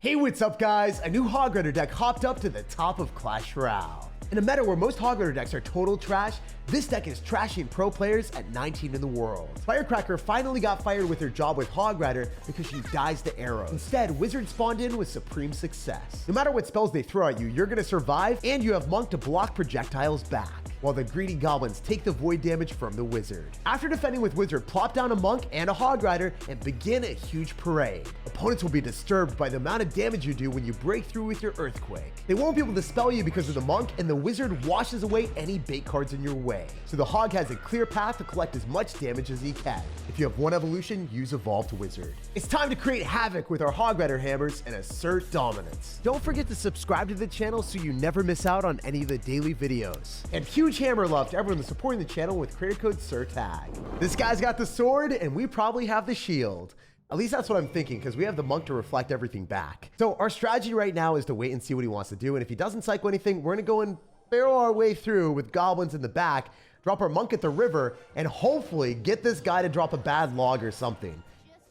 Hey, what's up guys? A new Hog Rider deck hopped up to the top of Clash Royale. In a meta where most Hog Rider decks are total trash, this deck is trashing pro players at 19 in the world. Firecracker finally got fired with her job with Hog Rider because she dies to arrows. Instead, Wizard spawned in with supreme success. No matter what spells they throw at you, you're gonna survive, and you have Monk to block projectiles back, while the greedy goblins take the void damage from the Wizard. After defending with Wizard, plop down a Monk and a Hog Rider and begin a huge parade. Opponents will be disturbed by the amount of damage you do when you break through with your Earthquake. They won't be able to spell you because of the Monk, and the Wizard washes away any bait cards in your way. So the Hog has a clear path to collect as much damage as he can. If you have one evolution, use Evolved Wizard. It's time to create havoc with our Hog Rider hammers and assert dominance. Don't forget to subscribe to the channel so you never miss out on any of the daily videos. And huge hammer love to everyone that's supporting the channel with creator code SirTag. This guy's got the sword, and we probably have the shield. At least that's what I'm thinking, because we have the Monk to reflect everything back. So our strategy right now is to wait and see what he wants to do, and if he doesn't cycle anything, we're gonna go and barrel our way through with goblins in the back, drop our Monk at the river, and hopefully get this guy to drop a bad log or something.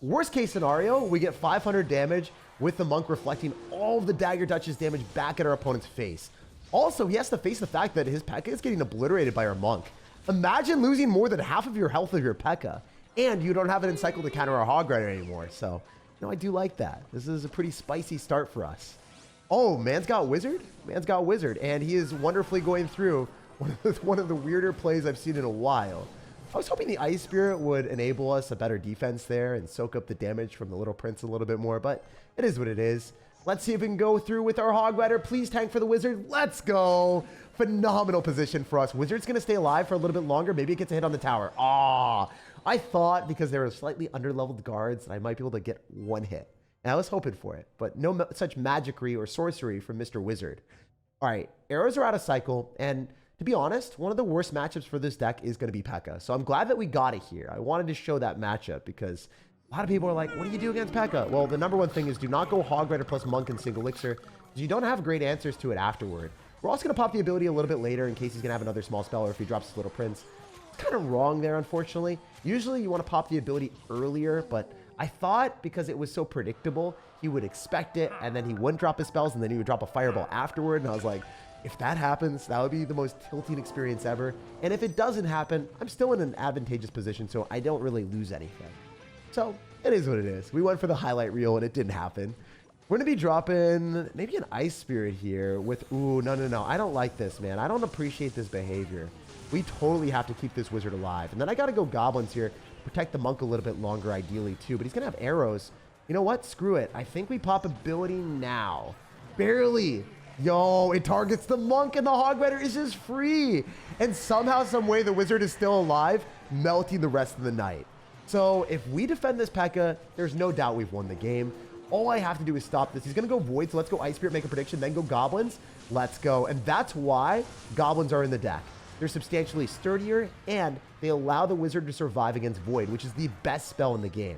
Worst case scenario, we get 500 damage with the Monk reflecting all of the Dagger Duchess damage back at our opponent's face. Also, he has to face the fact that his Pekka is getting obliterated by our Monk. Imagine losing more than half of your health of your Pekka, and you don't have an Encycle to counter our Hog Rider anymore. So, I do like that. This is a pretty spicy start for us. Oh, man's got Wizard? Man's got Wizard, and he is wonderfully going through one of the weirder plays I've seen in a while. I was hoping the Ice Spirit would enable us a better defense there and soak up the damage from the Little Prince a little bit more, but it is what it is. Let's see if we can go through with our Hog Rider. Please tank for the Wizard. Let's go. Phenomenal position for us. Wizard's going to stay alive for a little bit longer. Maybe it gets a hit on the tower. I thought because there were slightly under-leveled guards that I might be able to get one hit. And I was hoping for it, but no such magicry or sorcery from Mr. Wizard. All right, arrows are out of cycle, and to be honest, one of the worst matchups for this deck is going to be Pekka. So I'm glad that we got it here. I wanted to show that matchup because a lot of people are like, what do you do against Pekka? Well, the number one thing is do not go Hog Rider plus Monk and single elixir, because you don't have great answers to it afterward. We're also going to pop the ability a little bit later in case he's going to have another small spell or if he drops his Little Prince. It's kind of wrong there, unfortunately. Usually you want to pop the ability earlier, but I thought because it was so predictable, he would expect it, and then he wouldn't drop his spells, and then he would drop a fireball afterward, and I was like, if that happens, that would be the most tilting experience ever. And if it doesn't happen, I'm still in an advantageous position, so I don't really lose anything. So it is what it is. We went for the highlight reel, and it didn't happen. We're going to be dropping maybe an Ice Spirit here with, ooh, no. I don't like this, man. I don't appreciate this behavior. We totally have to keep this Wizard alive. And then I got to go Goblins here, protect the Monk a little bit longer ideally too, but he's going to have arrows. You know what? Screw it. I think we pop ability now. Barely. Yo, it targets the Monk and the Hog Rider is just free. And somehow, some way, the Wizard is still alive, melting the rest of the night. So if we defend this Pekka, there's no doubt we've won the game. All I have to do is stop this. He's going to go Void, so let's go Ice Spirit, make a prediction, then go Goblins. Let's go. And that's why Goblins are in the deck. They're substantially sturdier, and they allow the Wizard to survive against Void, which is the best spell in the game.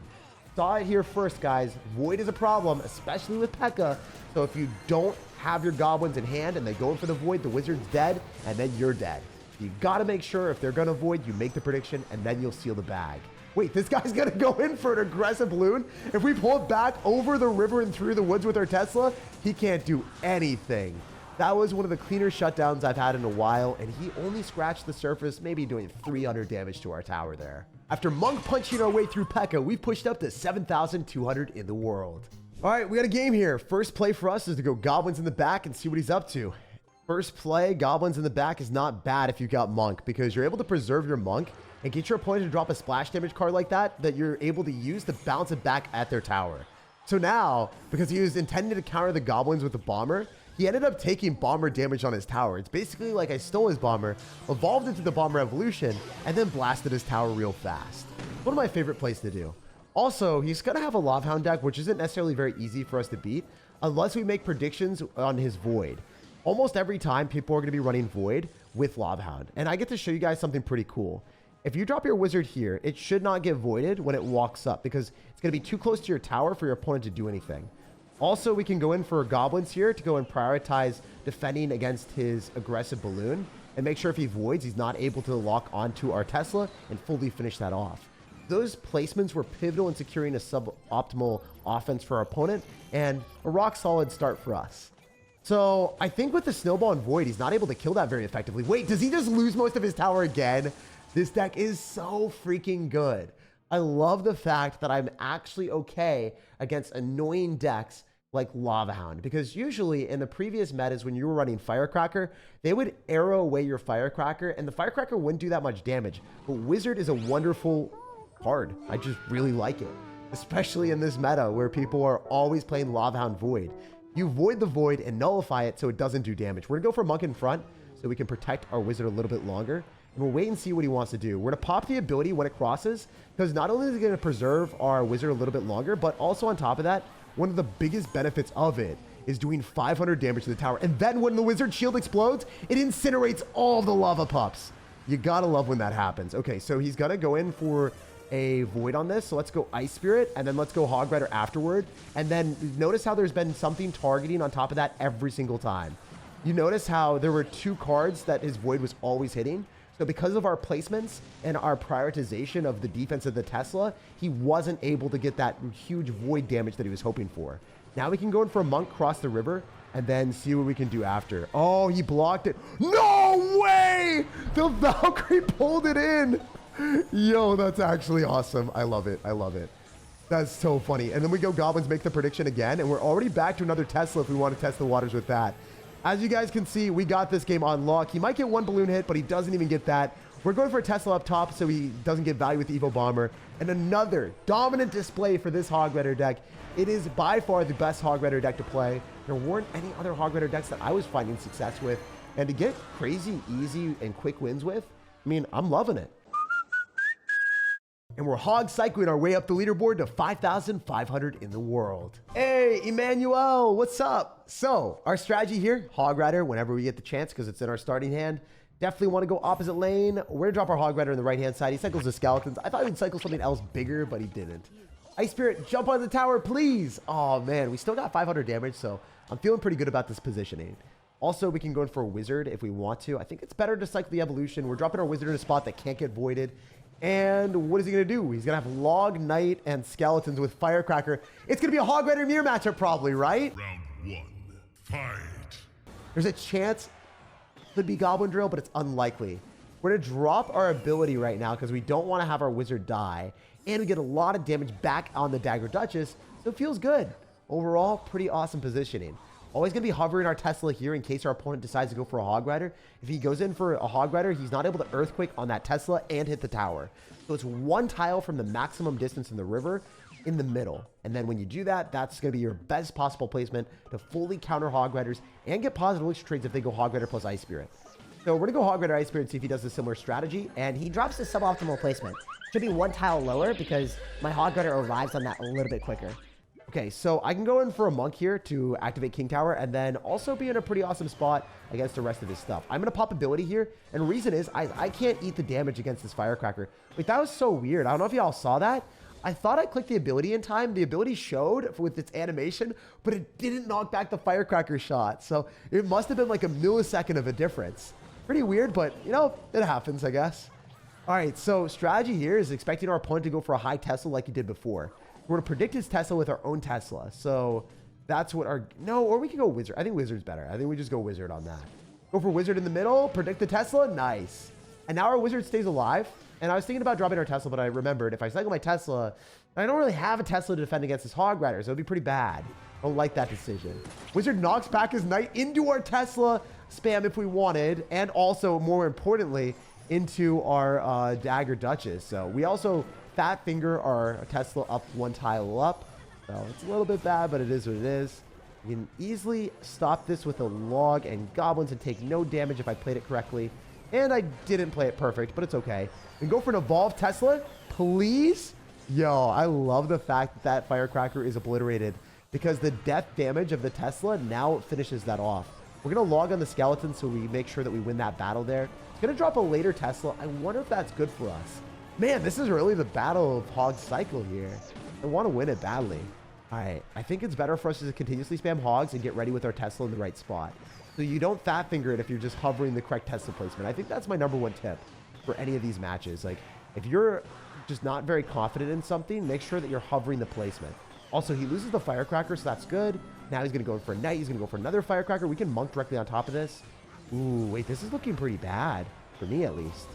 Saw it here first, guys. Void is a problem, especially with Pekka. So if you don't have your Goblins in hand and they go in for the Void, the Wizard's dead, and then you're dead. You got to make sure if they're going to Void, you make the prediction, and then you'll seal the bag. Wait, this guy's going to go in for an aggressive balloon? If we pull it back over the river and through the woods with our Tesla, he can't do anything. That was one of the cleaner shutdowns I've had in a while, and he only scratched the surface, maybe doing 300 damage to our tower there. After Monk punching our way through Pekka, we've pushed up to 7,200 in the world. All right, we got a game here. First play for us is to go Goblins in the back and see what he's up to. First play, Goblins in the back is not bad if you got Monk, because you're able to preserve your Monk and get your opponent to drop a splash damage card like that you're able to use to bounce it back at their tower. So now, because he was intending to counter the Goblins with the Bomber, he ended up taking Bomber damage on his tower. It's basically like I stole his Bomber, evolved into the Bomber evolution, and then blasted his tower real fast. One of my favorite plays to do. Also, he's going to have a Hound deck, which isn't necessarily very easy for us to beat, unless we make predictions on his Void. Almost every time, people are going to be running Void with Hound. And I get to show you guys something pretty cool. If you drop your Wizard here, it should not get voided when it walks up because it's going to be too close to your tower for your opponent to do anything. Also, we can go in for Goblins here to go and prioritize defending against his aggressive balloon and make sure if he voids, he's not able to lock onto our Tesla and fully finish that off. those placements were pivotal in securing a suboptimal offense for our opponent and a rock solid start for us. So I think with the Snowball and Void, he's not able to kill that very effectively. Wait, does he just lose most of his tower again? This deck is so freaking good. I love the fact that I'm actually okay against annoying decks like Lava Hound, because usually in the previous metas when you were running Firecracker, they would arrow away your Firecracker and the Firecracker wouldn't do that much damage. But Wizard is a wonderful card. I just really like it, especially in this meta where people are always playing Lava Hound Void. You void the Void and nullify it so it doesn't do damage. We're gonna go for Monk in front so we can protect our Wizard a little bit longer. And we'll wait and see what he wants to do. We're gonna pop the ability when it crosses, because not only is it gonna preserve our Wizard a little bit longer, but also on top of that, one of the biggest benefits of it is doing 500 damage to the tower. And then when the Wizard shield explodes, it incinerates all the lava pups. You gotta love when that happens. Okay, so he's gonna go in for a Void on this. So let's go Ice Spirit, and then let's go Hog Rider afterward. And then notice how there's been something targeting on top of that every single time. You notice how there were 2 cards that his Void was always hitting. So because of our placements and our prioritization of the defense of the Tesla, he wasn't able to get that huge Void damage that he was hoping for. Now we can go in for a Monk, cross the river, and then see what we can do after. Oh, he blocked it. No way! The Valkyrie pulled it in. Yo, that's actually awesome. I love it. I love it. That's so funny. And then we go Goblins, make the prediction again, and we're already back to another Tesla if we want to test the waters with that. As you guys can see, we got this game on lock. He might get 1 balloon hit, but he doesn't even get that. We're going for a Tesla up top so he doesn't get value with the Evo Bomber. And another dominant display for this Hog Rider deck. It is by far the best Hog Rider deck to play. There weren't any other Hog Rider decks that I was finding success with. And to get crazy, easy, and quick wins with, I mean, I'm loving it. And we're hog cycling our way up the leaderboard to 5,500 in the world. Hey, Emmanuel, what's up? So our strategy here, Hog Rider, whenever we get the chance, because it's in our starting hand, definitely want to go opposite lane. We're gonna drop our Hog Rider on the right-hand side. He cycles the Skeletons. I thought he would cycle something else bigger, but he didn't. Ice Spirit, jump on the tower, please. Oh man, we still got 500 damage, so I'm feeling pretty good about this positioning. Also, we can go in for a Wizard if we want to. I think it's better to cycle the Evolution. We're dropping our Wizard in a spot that can't get voided. And what is he going to do? He's going to have Log, Knight, and Skeletons with Firecracker. It's going to be a Hog Rider Mirror matchup probably, right? Round 1, fight. There's a chance it could be Goblin Drill, but it's unlikely. We're going to drop our ability right now because we don't want to have our Wizard die. And we get a lot of damage back on the Dagger Duchess, so it feels good. Overall, pretty awesome positioning. Always going to be hovering our Tesla here in case our opponent decides to go for a Hog Rider. If he goes in for a Hog Rider, he's not able to Earthquake on that Tesla and hit the tower. So it's 1 tile from the maximum distance in the river in the middle. And then when you do that, that's going to be your best possible placement to fully counter Hog Riders and get positive elixir trades if they go Hog Rider plus Ice Spirit. So we're going to go Hog Rider Ice Spirit and see if he does a similar strategy. And he drops his suboptimal placement. Should be 1 tile lower because my Hog Rider arrives on that a little bit quicker. Okay, so I can go in for a Monk here to activate King Tower and then also be in a pretty awesome spot against the rest of his stuff. I'm going to pop ability here, and the reason is I can't eat the damage against this Firecracker. Wait, that was so weird. I don't know if y'all saw that. I thought I clicked the ability in time. The ability showed with its animation, but it didn't knock back the Firecracker shot. So it must have been like a millisecond of a difference. Pretty weird, but, you know, it happens, I guess. All right, so strategy here is expecting our opponent to go for a high Tesla like he did before. We're going to predict his Tesla with our own Tesla. So that's what our... No, or we can go Wizard. I think Wizard's better. I think we just go Wizard on that. Go for Wizard in the middle. Predict the Tesla. Nice. And now our Wizard stays alive. And I was thinking about dropping our Tesla, but I remembered if I cycle my Tesla, I don't really have a Tesla to defend against this Hog Rider, so it would be pretty bad. I don't like that decision. Wizard knocks back his Knight into our Tesla spam if we wanted. And also, more importantly, into our Dagger Duchess. So we also... Fat finger our Tesla up 1 tile up. So it's a little bit bad, but it is what it is. You can easily stop this with a Log and Goblins and take no damage if I played it correctly. And I didn't play it perfect, but it's okay. We can go for an Evolved Tesla, please. Yo, I love the fact that that Firecracker is obliterated because the death damage of the Tesla now finishes that off. We're going to Log on the Skeleton so we make sure that we win that battle there. It's going to drop a later Tesla. I wonder if that's good for us. Man, this is really the battle of Hog Cycle here. I want to win it badly. All right, I think it's better for us to continuously spam Hogs and get ready with our Tesla in the right spot. So you don't fat finger it if you're just hovering the correct Tesla placement. I think that's my #1 tip for any of these matches. Like, if you're just not very confident in something, make sure that you're hovering the placement. Also, he loses the firecracker, so that's good. Now he's going to go for a knight. He's going to go for another firecracker. We can monk directly on top of this. Ooh, wait, this is looking pretty bad, for me at least.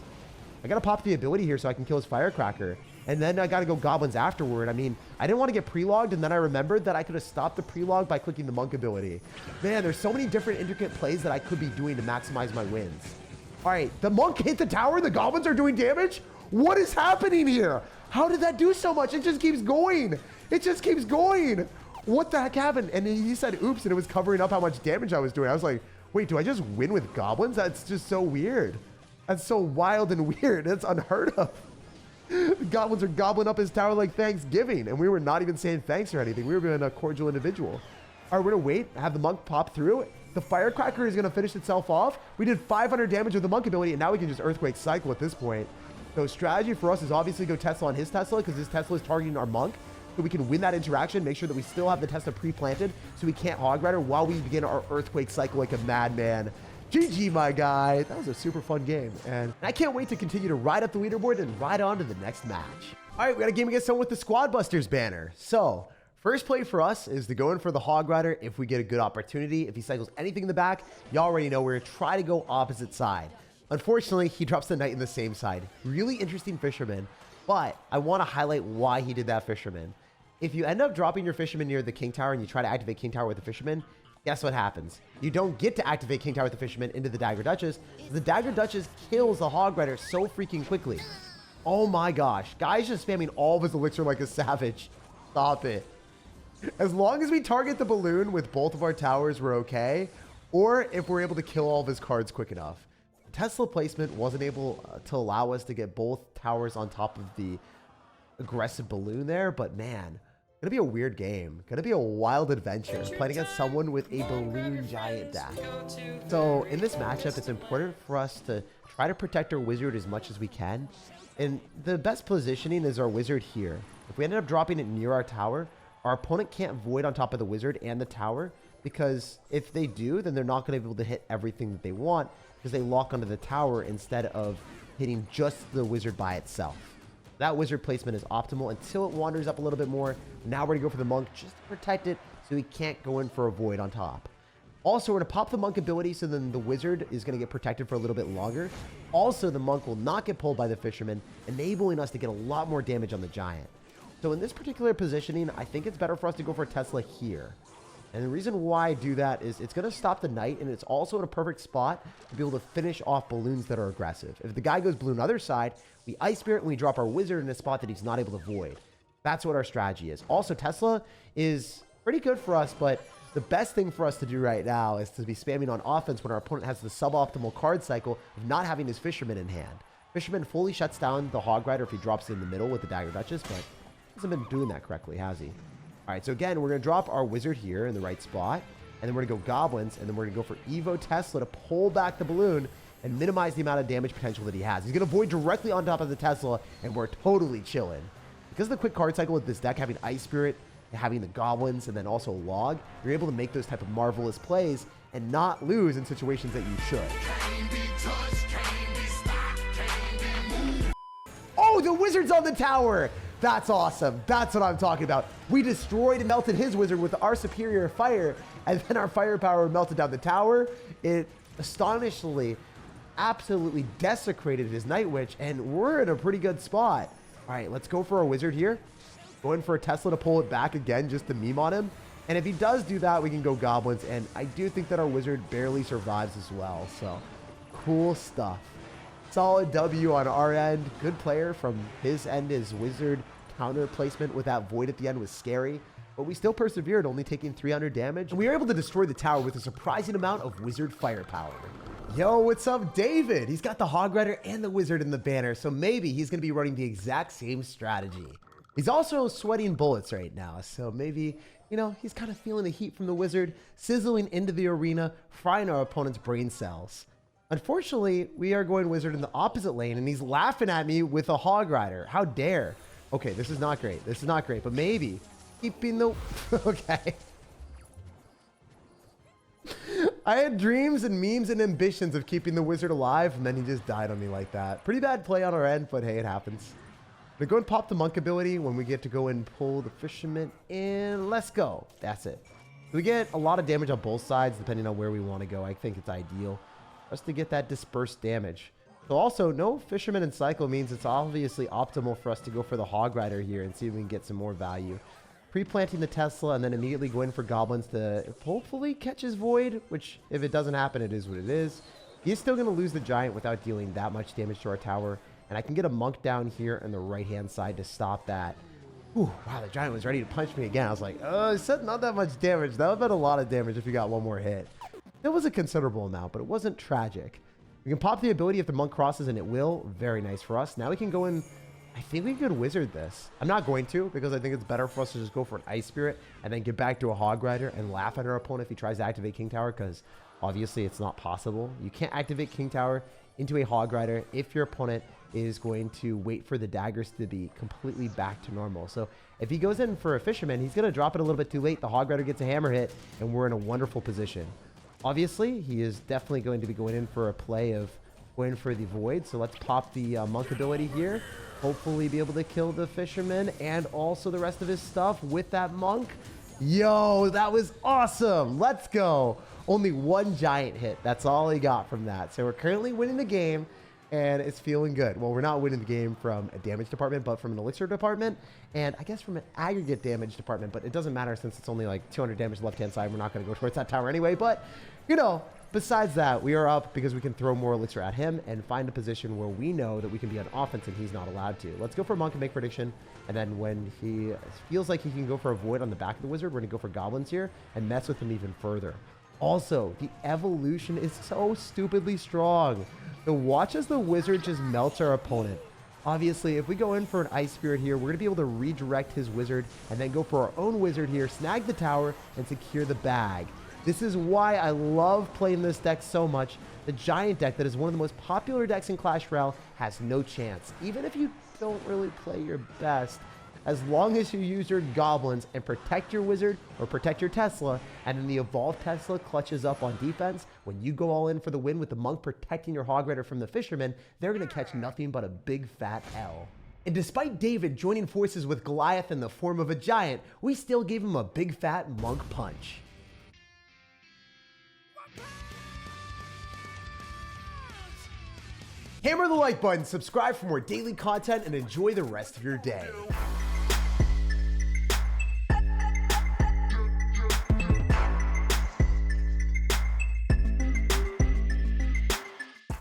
I got to pop the ability here so I can kill his firecracker. And then I got to go goblins afterward. I mean, I didn't want to get pre-logged, and then I remembered that I could have stopped the pre-log by clicking the monk ability. Man, there's so many different intricate plays that I could be doing to maximize my wins. All right, the monk hit the tower. The goblins are doing damage. What is happening here? How did that do so much? It just keeps going. It just keeps going. What the heck happened? And he said, oops, and it was covering up how much damage I was doing. I was like, wait, do I just win with goblins? That's just so weird. That's so wild and weird. That's unheard of. The goblins are gobbling up his tower like Thanksgiving, and we were not even saying thanks or anything. We were being a cordial individual. All right, we're gonna wait, have the monk pop through. The firecracker is gonna finish itself off. We did 500 damage with the monk ability, and now we can just earthquake cycle at this point. So strategy for us is obviously go Tesla on his Tesla, because his Tesla is targeting our monk, so we can win that interaction, make sure that we still have the Tesla pre-planted, so we can't Hog Rider while we begin our earthquake cycle like a madman. GG, my guy. That was a super fun game, and I can't wait to continue to ride up the leaderboard and ride on to the next match. All right, we got a game against someone with the Squad Busters banner. So first play for us is to go in for the Hog Rider if we get a good opportunity. If he cycles anything in the back, you already know we're gonna try to go opposite side. Unfortunately, he drops the knight in the same side. Really interesting fisherman, but I want to highlight why he did that fisherman. If you end up dropping your fisherman near the king tower and you try to activate king tower with the fisherman, guess what happens? You don't get to activate king tower with the fisherman into the dagger duchess. The dagger duchess kills the Hog Rider so freaking quickly. Oh my gosh. Guy's just spamming all of his elixir like a savage. Stop it. As long as we target the balloon with both of our towers, we're okay. Or if we're able to kill all of his cards quick enough. Tesla placement wasn't able to allow us to get both towers on top of the aggressive balloon there, but man, gonna be a weird game. Gonna be a wild adventure playing against someone with a balloon giant deck. So in this matchup, it's important for us to try to protect our wizard as much as we can. And the best positioning is our wizard here. If we ended up dropping it near our tower, our opponent can't void on top of the wizard and the tower, because if they do, then they're not gonna be able to hit everything that they want, because they lock onto the tower instead of hitting just the wizard by itself. That wizard placement is optimal until it wanders up a little bit more. Now we're gonna go for the monk just to protect it so he can't go in for a void on top. Also, we're gonna pop the monk ability so then the wizard is gonna get protected for a little bit longer. Also, the monk will not get pulled by the fisherman, enabling us to get a lot more damage on the giant. So in this particular positioning, I think it's better for us to go for Tesla here. And the reason why I do that is it's going to stop the knight, and it's also in a perfect spot to be able to finish off balloons that are aggressive. If the guy goes balloon other side, we Ice Spirit and we drop our wizard in a spot that he's not able to void. That's what our strategy is. Also, Tesla is pretty good for us, but the best thing for us to do right now is to be spamming on offense when our opponent has the suboptimal card cycle of not having his fisherman in hand. Fisherman fully shuts down the Hog Rider if he drops it in the middle with the Dagger Duchess, but hasn't been doing that correctly, has he? All right, so again, we're going to drop our wizard here in the right spot, and then we're going to go goblins, and then we're going to go for Evo Tesla to pull back the balloon and minimize the amount of damage potential that he has. He's going to void directly on top of the Tesla, and we're totally chilling. Because of the quick card cycle with this deck, having Ice Spirit, having the goblins, and then also Log, you're able to make those type of marvelous plays and not lose in situations that you should. Oh, the wizard's on the tower! That's awesome. That's what I'm talking about. We destroyed and melted his wizard with our superior fire, and then our firepower melted down the tower. It astonishingly, absolutely desecrated his Night Witch, and we're in a pretty good spot. All right, let's go for our wizard here. Go in for a Tesla to pull it back again just to meme on him. And if he does do that, we can go goblins, and I do think that our wizard barely survives as well. So, cool stuff. Solid W on our end. Good player from his end. His wizard counter placement with that void at the end was scary, but we still persevered, only taking 300 damage. And we were able to destroy the tower with a surprising amount of wizard firepower. Yo, what's up, David? He's got the Hog Rider and the wizard in the banner, so maybe he's going to be running the exact same strategy. He's also sweating bullets right now, so maybe, you know, he's kind of feeling the heat from the wizard, sizzling into the arena, frying our opponent's brain cells. Unfortunately, we are going wizard in the opposite lane, and he's laughing at me with a Hog Rider. How dare. Okay, this is not great. This is not great, but maybe keeping the... Okay. I had dreams and memes and ambitions of keeping the wizard alive, and then he just died on me like that. Pretty bad play on our end, but hey, it happens. Gonna go and pop the monk ability when we get to go and pull the fisherman in. Let's go. That's it. We get a lot of damage on both sides depending on where we want to go. I think it's ideal for us to get that dispersed damage. So also, no fisherman in cycle means it's obviously optimal for us to go for the Hog Rider here and see if we can get some more value. Pre-planting the Tesla and then immediately go in for goblins to hopefully catch his void, which if it doesn't happen, it is what it is. He's still going to lose the giant without dealing that much damage to our tower. And I can get a monk down here on the right-hand side to stop that. Ooh, wow, the giant was ready to punch me again. I was like, oh, it's not that much damage. That would have been a lot of damage if you got one more hit. That was a considerable amount, but it wasn't tragic. We can pop the ability if the monk crosses, and it will. Very nice for us. Now we can go in. I think we could wizard this. I'm not going to, because I think it's better for us to just go for an ice spirit and then get back to a Hog Rider and laugh at our opponent if he tries to activate King Tower, because obviously it's not possible. You can't activate King Tower into a Hog Rider if your opponent is going to wait for the daggers to be completely back to normal. So if he goes in for a fisherman, he's going to drop it a little bit too late. The Hog Rider gets a hammer hit, and we're in a wonderful position. Obviously, he is definitely going to be going in for a play of going for the void. So let's pop the monk ability here. Hopefully be able to kill the fisherman and also the rest of his stuff with that monk. Yo, that was awesome. Let's go. Only one giant hit. That's all he got from that. So we're currently winning the game, and it's feeling good. Well, we're not winning the game from a damage department, but from an elixir department, and I guess from an aggregate damage department, but it doesn't matter since it's only like 200 damage left-hand side. We're not going to go towards that tower anyway, but, you know, besides that, we are up because we can throw more elixir at him and find a position where we know that we can be on offense and he's not allowed to. Let's go for monk and make prediction, and then when he feels like he can go for a void on the back of the wizard, we're going to go for goblins here and mess with him even further. Also, the evolution is so stupidly strong. So watch as the wizard just melts our opponent. Obviously, if we go in for an ice spirit here, we're going to be able to redirect his wizard and then go for our own wizard here, snag the tower, and secure the bag. This is why I love playing this deck so much. The giant deck that is one of the most popular decks in Clash Royale has no chance. Even if you don't really play your best, as long as you use your goblins and protect your wizard or protect your Tesla, and then the evolved Tesla clutches up on defense, when you go all in for the win with the monk protecting your Hog Rider from the fisherman, they're going to catch nothing but a big fat L. And despite David joining forces with Goliath in the form of a giant, we still gave him a big fat monk punch. Hammer the like button, subscribe for more daily content, and enjoy the rest of your day.